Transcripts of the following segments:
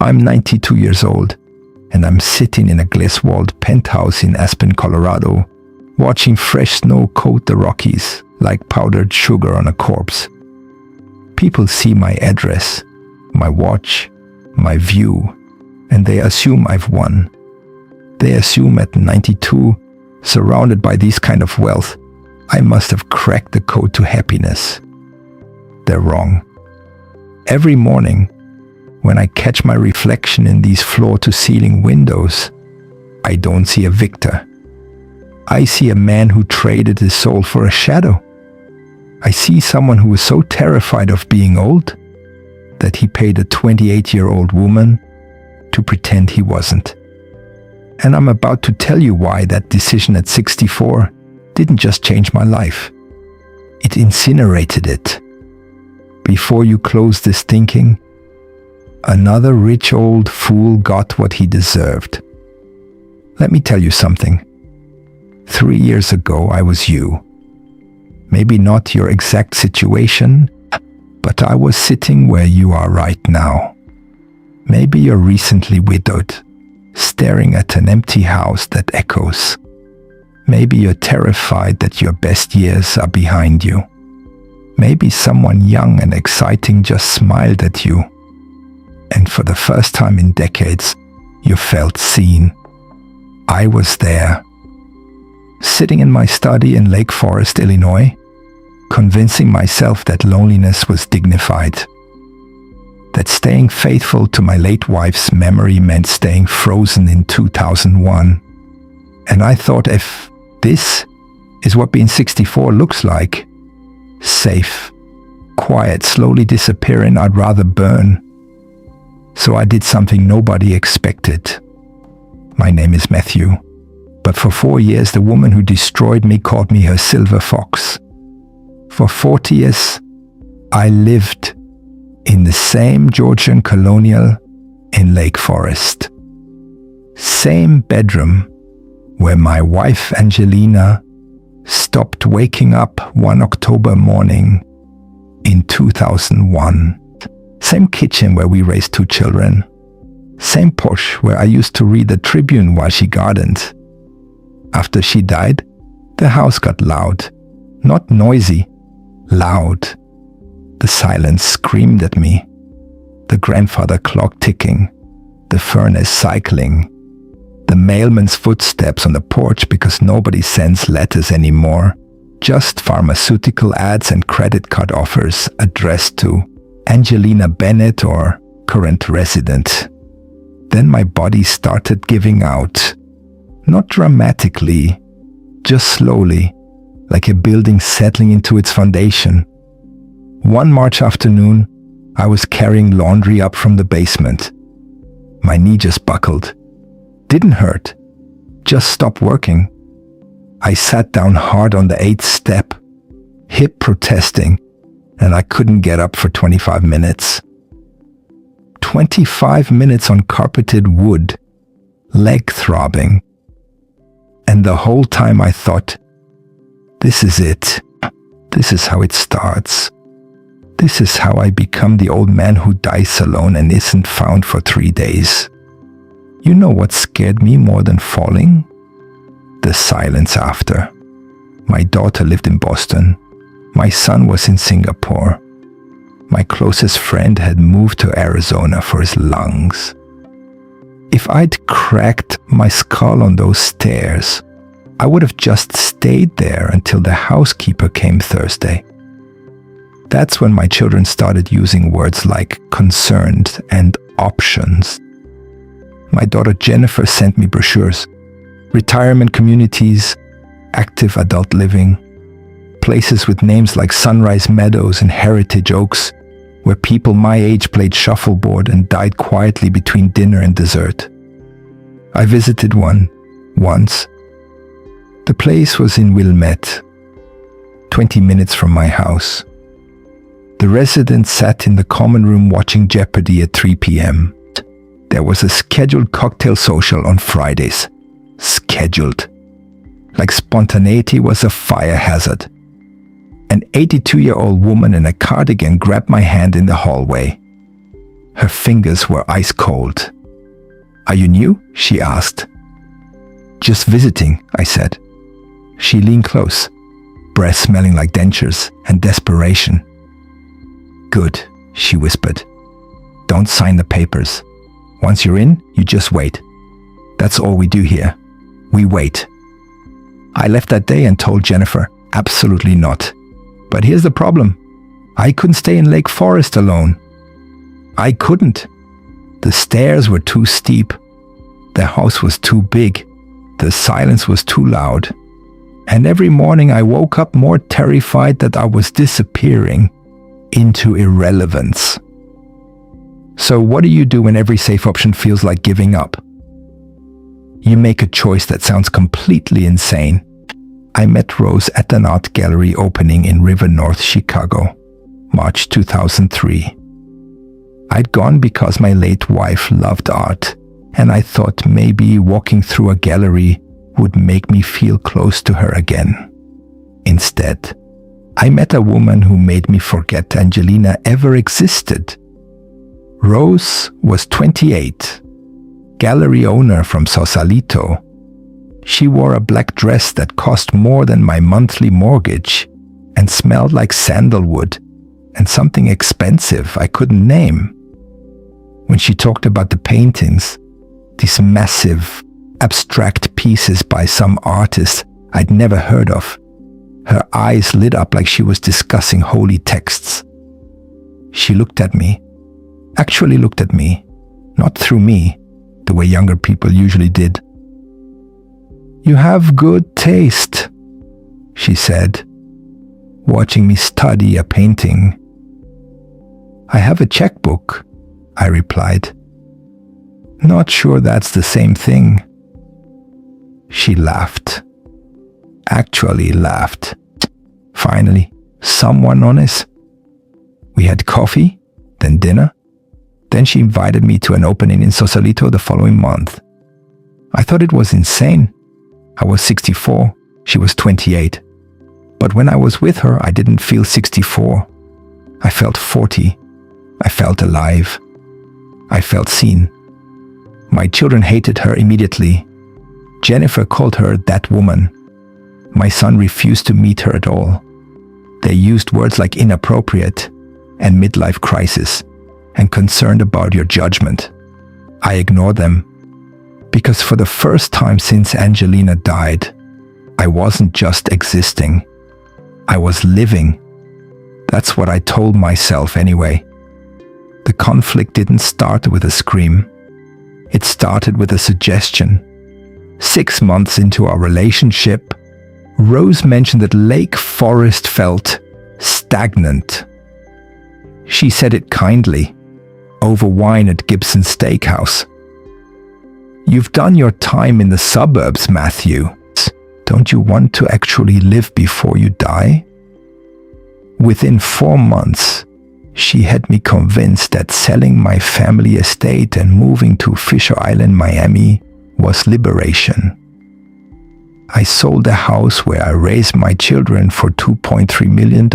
I'm 92 years old, and I'm sitting in a glass-walled penthouse in Aspen, Colorado, watching fresh snow coat the Rockies like powdered sugar on a corpse. People see my address, my watch, my view, and they assume I've won. They assume at 92, surrounded by this kind of wealth, I must have cracked the code to happiness. They're wrong. Every morning, when I catch my reflection in these floor-to-ceiling windows, I don't see a victor. I see a man who traded his soul for a shadow. I see someone who was so terrified of being old that he paid a 28-year-old woman to pretend he wasn't. And I'm about to tell you why that decision at 64 didn't just change my life. It incinerated it. Before you close this thinking, another rich old fool got what he deserved. Let me tell you something. 3 years ago, I was you. Maybe not your exact situation, but I was sitting where you are right now. Maybe you're recently widowed, staring at an empty house that echoes. Maybe you're terrified that your best years are behind you. Maybe someone young and exciting just smiled at you, and for the first time in decades, you felt seen. I was there, sitting in my study in Lake Forest, Illinois, convincing myself that loneliness was dignified, that staying faithful to my late wife's memory meant staying frozen in 2001. And I thought, if this is what being 64 looks like, safe, quiet, slowly disappearing, I'd rather burn. So I did something nobody expected. My name is Matthew, but for 4 years the woman who destroyed me called me her silver fox. For 40 years, I lived in the same Georgian colonial in Lake Forest. Same bedroom where my wife Angelina stopped waking up one October morning in 2001. Same kitchen where we raised 2 children. Same porch where I used to read the Tribune while she gardened. After she died, the house got loud. Not noisy, loud. The silence screamed at me. The grandfather clock ticking. The furnace cycling. The mailman's footsteps on the porch because nobody sends letters anymore. Just pharmaceutical ads and credit card offers addressed to Angelina Bennett or current resident. Then my body started giving out. Not dramatically, just slowly, like a building settling into its foundation. One March afternoon, I was carrying laundry up from the basement. My knee just buckled. Didn't hurt, just stopped working. I sat down hard on the 8th step, hip protesting, and I couldn't get up for 25 minutes. 25 minutes on carpeted wood, leg throbbing. And the whole time I thought, this is it. This is how it starts. This is how I become the old man who dies alone and isn't found for 3 days. You know what scared me more than falling? The silence after. My daughter lived in Boston. My son was in Singapore. My closest friend had moved to Arizona for his lungs. If I'd cracked my skull on those stairs, I would have just stayed there until the housekeeper came Thursday. That's when my children started using words like concerned and options. My daughter Jennifer sent me brochures, retirement communities, active adult living, places with names like Sunrise Meadows and Heritage Oaks, where people my age played shuffleboard and died quietly between dinner and dessert. I visited one, once. The place was in Wilmette, 20 minutes from my house. The residents sat in the common room watching Jeopardy at 3 p.m. There was a scheduled cocktail social on Fridays. Scheduled. Like spontaneity was a fire hazard. An 82-year-old woman in a cardigan grabbed my hand in the hallway. Her fingers were ice cold. "Are you new?" she asked. "Just visiting," I said. She leaned close, breath smelling like dentures and desperation. "Good," she whispered. "Don't sign the papers. Once you're in, you just wait. That's all we do here. We wait." I left that day and told Jennifer, absolutely not. But here's the problem. I couldn't stay in Lake Forest alone. I couldn't. The stairs were too steep. The house was too big. The silence was too loud. And every morning I woke up more terrified that I was disappearing into irrelevance. So what do you do when every safe option feels like giving up? You make a choice that sounds completely insane. I met Rose at an art gallery opening in River North, Chicago, March 2003. I'd gone because my late wife loved art, and I thought maybe walking through a gallery would make me feel close to her again. Instead, I met a woman who made me forget Angelina ever existed. Rose was 28, gallery owner from Sausalito. She wore a black dress that cost more than my monthly mortgage and smelled like sandalwood and something expensive I couldn't name. When she talked about the paintings, these massive, abstract pieces by some artist I'd never heard of, her eyes lit up like she was discussing holy texts. She looked at me, actually looked at me, not through me, the way younger people usually did. "You have good taste," she said, watching me study a painting. "I have a checkbook," I replied. "Not sure that's the same thing." She laughed. Actually laughed. Finally, someone honest. We had coffee, then dinner. Then she invited me to an opening in Sausalito the following month. I thought it was insane. I was 64, she was 28. But when I was with her, I didn't feel 64. I felt 40. I felt alive. I felt seen. My children hated her immediately. Jennifer called her that woman. My son refused to meet her at all. They used words like inappropriate and midlife crisis and concerned about your judgment. I ignored them because for the first time since Angelina died, I wasn't just existing. I was living. That's what I told myself anyway. The conflict didn't start with a scream. It started with a suggestion. 6 months into our relationship, Rose mentioned that Lake Forest felt stagnant. She said it kindly, over wine at Gibson's Steakhouse. "You've done your time in the suburbs, Matthew. Don't you want to actually live before you die?" Within 4 months, she had me convinced that selling my family estate and moving to Fisher Island, Miami was liberation. I sold the house where I raised my children for $2.3 million.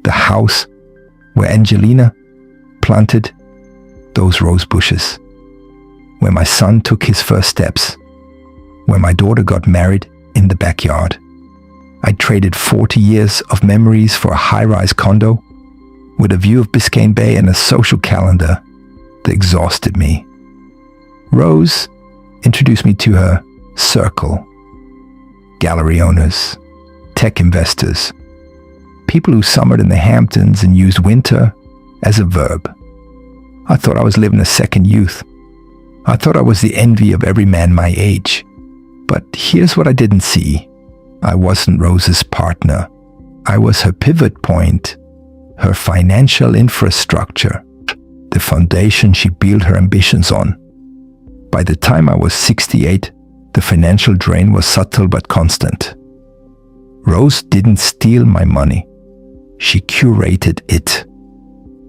The house where Angelina planted those rose bushes, where my son took his first steps, where my daughter got married in the backyard. I traded 40 years of memories for a high-rise condo with a view of Biscayne Bay and a social calendar that exhausted me. Rose introduced me to her circle. Gallery owners, tech investors, people who summered in the Hamptons and used winter as a verb. I thought I was living a second youth. I thought I was the envy of every man my age. But here's what I didn't see. I wasn't Rose's partner. I was her pivot point, her financial infrastructure, the foundation she built her ambitions on. By the time I was 68, the financial drain was subtle but constant. Rose didn't steal my money. She curated it.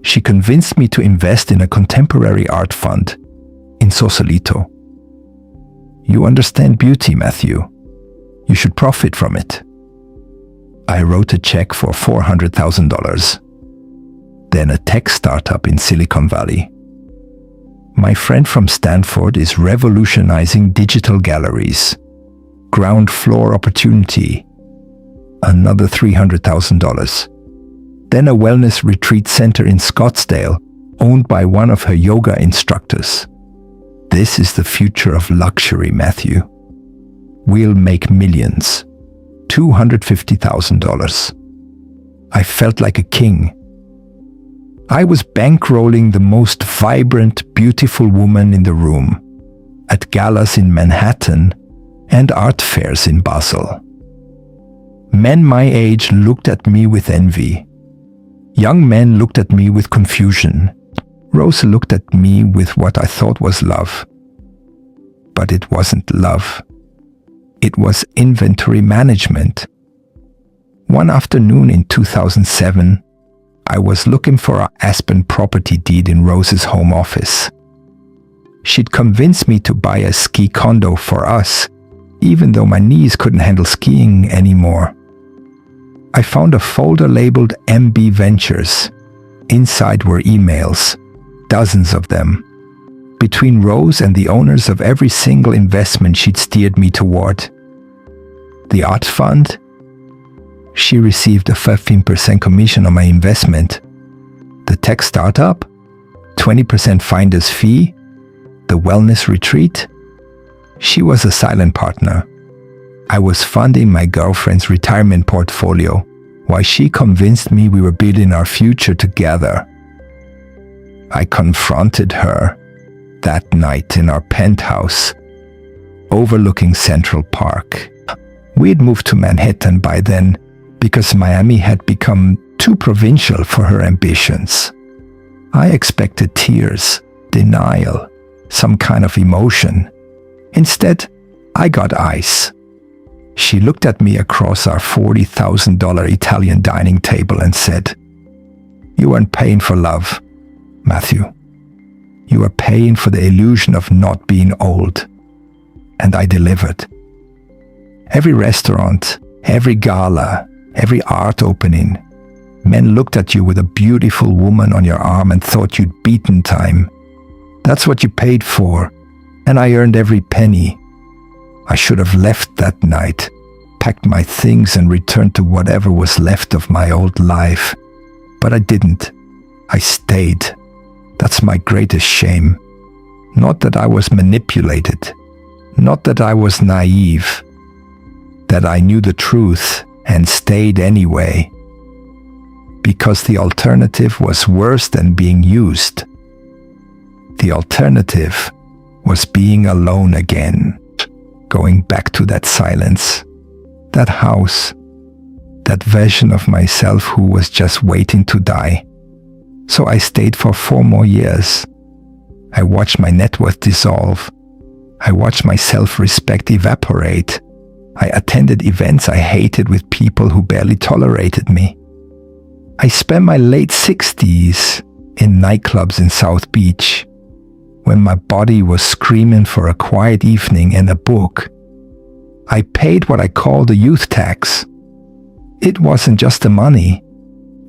She convinced me to invest in a contemporary art fund in Sausalito. "You understand beauty, Matthew. You should profit from it." I wrote a check for $400,000. then a tech startup in Silicon Valley. My friend from Stanford is revolutionizing digital galleries. Ground floor opportunity, another $300,000. Then a wellness retreat center in Scottsdale, owned by one of her yoga instructors. This is the future of luxury, Matthew. We'll make millions. $250,000. I felt like a king. I was bankrolling the most vibrant, beautiful woman in the room, at galas in Manhattan and art fairs in Basel. Men my age looked at me with envy. Young men looked at me with confusion. Rose looked at me with what I thought was love. But it wasn't love. It was inventory management. One afternoon in 2007, I was looking for our Aspen property deed in Rose's home office. She'd convinced me to buy a ski condo for us, even though my knees couldn't handle skiing anymore. I found a folder labeled MB Ventures. Inside were emails, dozens of them, between Rose and the owners of every single investment she'd steered me toward. The art fund? She received a 15% commission on my investment. The tech startup? 20% finder's fee? The wellness retreat? She was a silent partner. I was funding my girlfriend's retirement portfolio while she convinced me we were building our future together. I confronted her that night in our penthouse overlooking Central Park. We had moved to Manhattan by then because Miami had become too provincial for her ambitions. I expected tears, denial, some kind of emotion. Instead, I got ice. She looked at me across our $40,000 Italian dining table and said, "You aren't paying for love, Matthew. You are paying for the illusion of not being old." And I delivered. Every restaurant, every gala, every art opening, men looked at you with a beautiful woman on your arm and thought you'd beaten time. That's what you paid for, and I earned every penny. I should have left that night, packed my things and returned to whatever was left of my old life. But I didn't. I stayed. That's my greatest shame. Not that I was manipulated. Not that I was naive. That I knew the truth and stayed anyway. Because the alternative was worse than being used. The alternative was being alone again. Going back to that silence, that house, that version of myself who was just waiting to die. So I stayed for 4 more years. I watched my net worth dissolve. I watched my self-respect evaporate. I attended events I hated with people who barely tolerated me. I spent my late 60s in nightclubs in South Beach, when my body was screaming for a quiet evening and a book. I paid what I call the youth tax. It wasn't just the money.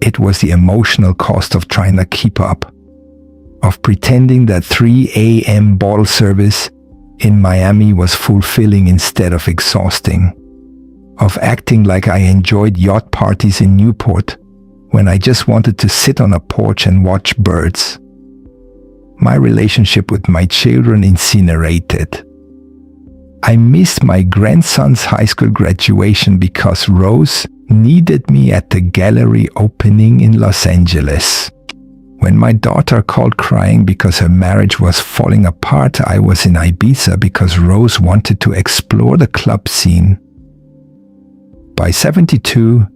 It was the emotional cost of trying to keep up, of pretending that 3 a.m. bottle service in Miami was fulfilling instead of exhausting, of acting like I enjoyed yacht parties in Newport when I just wanted to sit on a porch and watch birds. My relationship with my children incinerated. I missed my grandson's high school graduation because Rose needed me at the gallery opening in Los Angeles. When my daughter called crying because her marriage was falling apart, I was in Ibiza because Rose wanted to explore the club scene. By 72,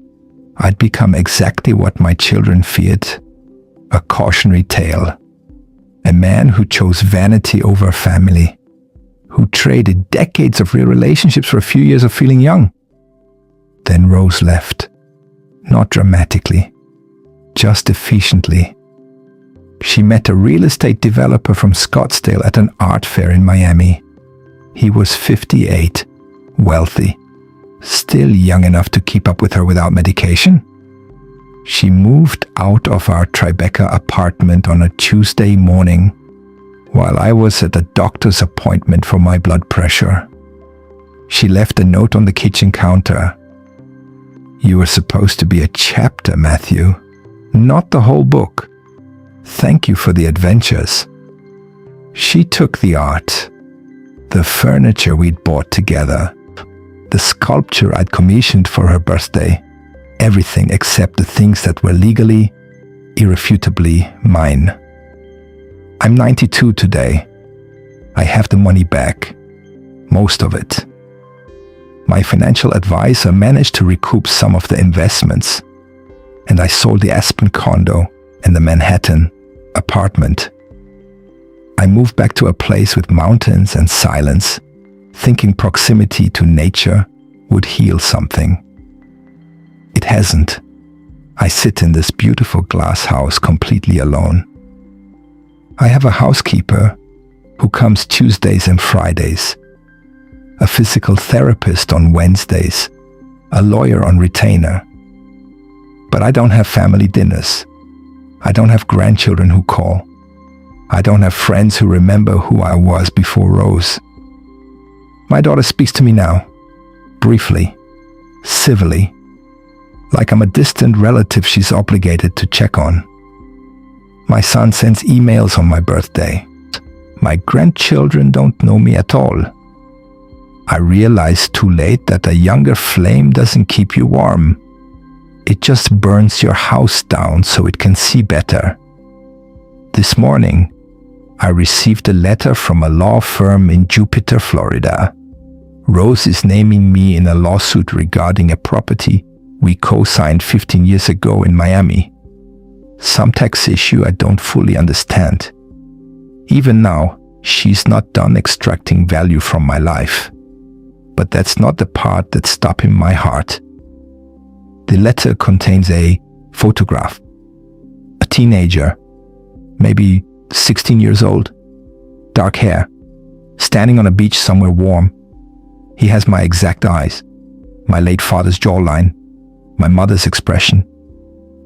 I'd become exactly what my children feared, a cautionary tale. A man who chose vanity over family, who traded decades of real relationships for a few years of feeling young. Then Rose left, not dramatically, just efficiently. She met a real estate developer from Scottsdale at an art fair in Miami. He was 58, wealthy, still young enough to keep up with her without medication. She moved out of our Tribeca apartment on a Tuesday morning while I was at a doctor's appointment for my blood pressure. She left a note on the kitchen counter. "You were supposed to be a chapter, Matthew, not the whole book. Thank you for the adventures." She took the art, the furniture we'd bought together, the sculpture I'd commissioned for her birthday, everything except the things that were legally, irrefutably mine. I'm 92 today. I have the money back, most of it. My financial advisor managed to recoup some of the investments, and I sold the Aspen condo and the Manhattan apartment. I moved back to a place with mountains and silence, thinking proximity to nature would heal something. It hasn't. I sit in this beautiful glass house completely alone. I have a housekeeper who comes Tuesdays and Fridays, a physical therapist on Wednesdays, a lawyer on retainer. But I don't have family dinners. I don't have grandchildren who call. I don't have friends who remember who I was before Rose. My daughter speaks to me now, briefly, civilly, like I'm a distant relative she's obligated to check on. My son sends emails on my birthday. My grandchildren don't know me at all. I realized too late that a younger flame doesn't keep you warm. It just burns your house down so it can see better. This morning, I received a letter from a law firm in Jupiter, Florida. Rose is naming me in a lawsuit regarding a property we co-signed 15 years ago in Miami. Some tax issue I don't fully understand. Even now, she's not done extracting value from my life. But that's not the part that's stopping my heart. The letter contains a photograph. A teenager, maybe 16 years old, dark hair, standing on a beach somewhere warm. He has my exact eyes, my late father's jawline, my mother's expression.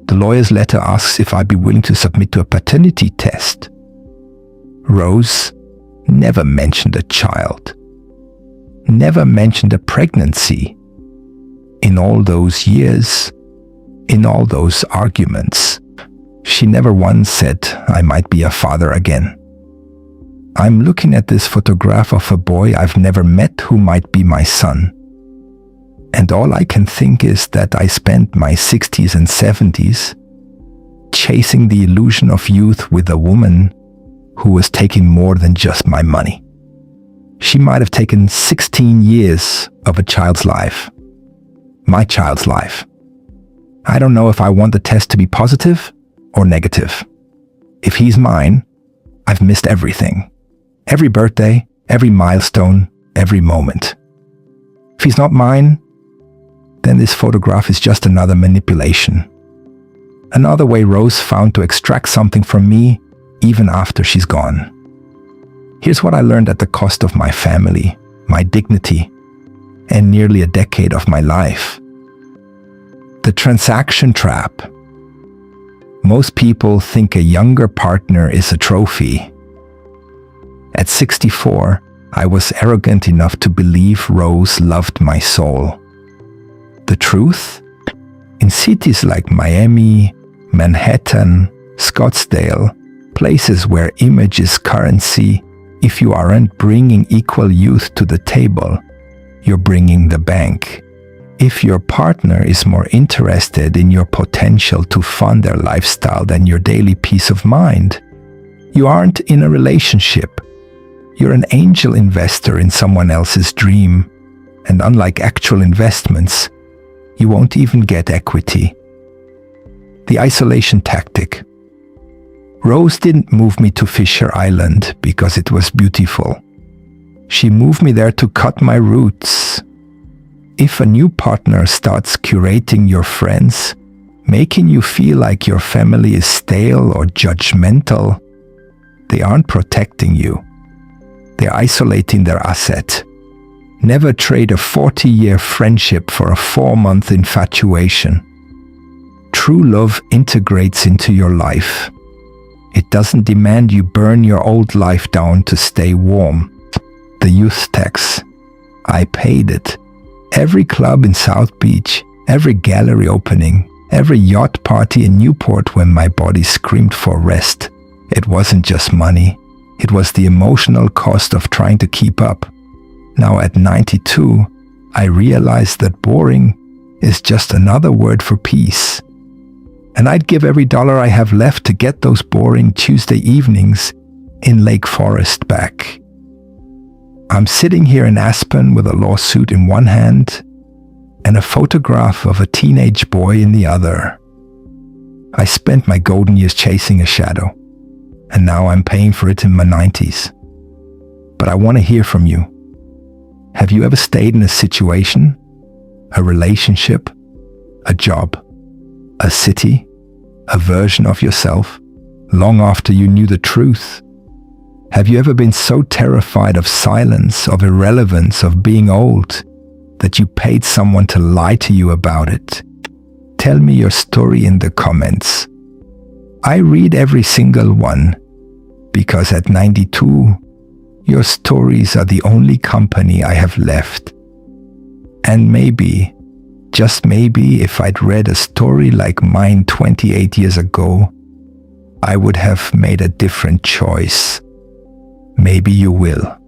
The lawyer's letter asks if I'd be willing to submit to a paternity test. Rose never mentioned a child, never mentioned a pregnancy. In all those years, in all those arguments, she never once said I might be a father again. I'm looking at this photograph of a boy I've never met who might be my son. And all I can think is that I spent my 60s and 70s chasing the illusion of youth with a woman who was taking more than just my money. She might have taken 16 years of a child's life. My child's life. I don't know if I want the test to be positive or negative. If he's mine, I've missed everything. Every birthday, every milestone, every moment. If he's not mine, then this photograph is just another manipulation. Another way Rose found to extract something from me even after she's gone. Here's what I learned at the cost of my family, my dignity, and nearly a decade of my life. The transaction trap. Most people think a younger partner is a trophy. At 64, I was arrogant enough to believe Rose loved my soul. The truth? In cities like Miami, Manhattan, Scottsdale, places where image is currency, if you aren't bringing equal youth to the table, you're bringing the bank. If your partner is more interested in your potential to fund their lifestyle than your daily peace of mind, you aren't in a relationship. You're an angel investor in someone else's dream, and unlike actual investments, you won't even get equity. The isolation tactic. Rose didn't move me to Fisher Island because it was beautiful. She moved me there to cut my roots. If a new partner starts curating your friends, making you feel like your family is stale or judgmental, they aren't protecting you. They're isolating their asset. Never trade a 40-year friendship for a 4-month infatuation. true love integrates into your life. It doesn't demand you burn your old life down to stay warm. The youth tax. I paid it. Every club in South Beach, every gallery opening, every yacht party in Newport when my body screamed for rest. It wasn't just money. It was the emotional cost of trying to keep up. Now at 92, I realized that boring is just another word for peace. And I'd give every dollar I have left to get those boring Tuesday evenings in Lake Forest back. I'm sitting here in Aspen with a lawsuit in one hand and a photograph of a teenage boy in the other. I spent my golden years chasing a shadow, and now I'm paying for it in my 90s. But I want to hear from you. Have you ever stayed in a situation, a relationship, a job, a city, a version of yourself, long after you knew the truth? Have you ever been so terrified of silence, of irrelevance, of being old, that you paid someone to lie to you about it? Tell me your story in the comments. I read every single one, because at 92, your stories are the only company I have left. And maybe, just maybe, if I'd read a story like mine 28 years ago, I would have made a different choice. Maybe you will.